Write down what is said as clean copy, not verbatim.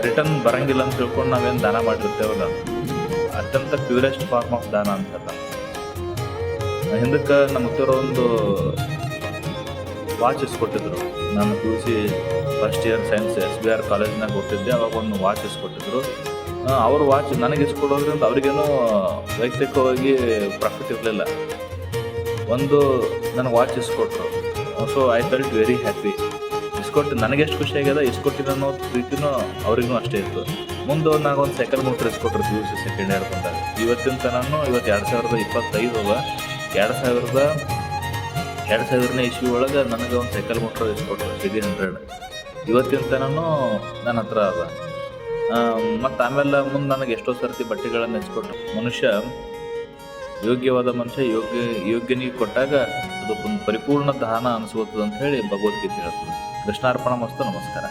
Return ಬರಂಗಿಲ್ಲ ಅಂತ ತಿಳ್ಕೊಂಡು ನಾವೇನು ದಾನ ಮಾಡಿರ್ತೇವಲ್ಲ, ಅತ್ಯಂತ ಪ್ಯೂರೆಸ್ಟ್ ಫಾರ್ಮ್ ಆಫ್ ದಾನ ಅಂತಲ್ಲ. ಹಿಂದಕ್ಕೆ ನಮ್ಮ ಹತ್ತಿರ ಒಂದು ವಾಚ್ ಇಸ್ಕೊಟ್ಟಿದ್ರು. ನಾನು PUC first year science SBR ಕಾಲೇಜ್ನಾಗ ಓದ್ತಿದ್ದೆ. ಅವಾಗ ಒಂದು ವಾಚ್ ಇಸ್ಕೊಟ್ಟಿದ್ರು. ಅವ್ರ ವಾಚ್ ನನಗೆ ಇಸ್ಕೊಡೋದ್ರಿಂದ ಅವ್ರಿಗೇನೋ ವೈಯಕ್ತಿಕವಾಗಿ ಪ್ರಾಫಿಟ್ ಇರಲಿಲ್ಲ. ಒಂದು ನನಗೆ ವಾಚ್ ಇಸ್ಕೊಟ್ರು. So I felt very happy. ಇಸ್ಕೊಟ್ಟು ನನಗೆ ಎಷ್ಟು ಖುಷಿ ಆಗ್ಯದ, ಇಸ್ಕೊಟ್ಟಿನ ಅನ್ನೋ ಪ್ರೀತಿನೂ ಅವ್ರಿಗೂ ಅಷ್ಟೇ ಇತ್ತು. ಮುಂದೆ ನಾಗೊಂದು ಸೈಕಲ್ ಮೋಟ್ರ್ ಇಸ್ಕೊಟ್ರು PUC ಸೆಕೆಂಡ್ ಇಯರ್ ಬಂದಾಗ. ಇವತ್ತಿನ ತನೂ ಇವತ್ತು 2025 ಅದ. 2000ನೇ ಇಸ್ವಿ ಒಳಗೆ ನನಗೆ ಒಂದು ಸೈಕಲ್ ಮೋಟ್ರ್ ಇಸ್ಕೊಟ್ರು CD100. ಇವತ್ತಿನ ತನೂ ನನ್ನ ಹತ್ರ ಅದ. ಮತ್ತು ಆಮೇಲೆ ಮುಂದೆ ನನಗೆ ಎಷ್ಟೋ ಸರ್ತಿ ಬಟ್ಟೆಗಳನ್ನು ಇಸ್ಕೊಟ್ರು. ಮನುಷ್ಯ ಯೋಗ್ಯವಾದ ಮನುಷ್ಯ ಯೋಗ್ಯನಿಗೆ ಕೊಟ್ಟಾಗ ಅದು ಒಂದು ಪರಿಪೂರ್ಣ ದಾನ ಅನಿಸ್ಕೋತದೆ ಅಂತ ಹೇಳಿ ಭಗವದ್ಗೀತೆ ಹೇಳ್ತದೆ. ಕೃಷ್ಣಾರ್ಪಣ ಮಸ್ತು. ನಮಸ್ಕಾರ.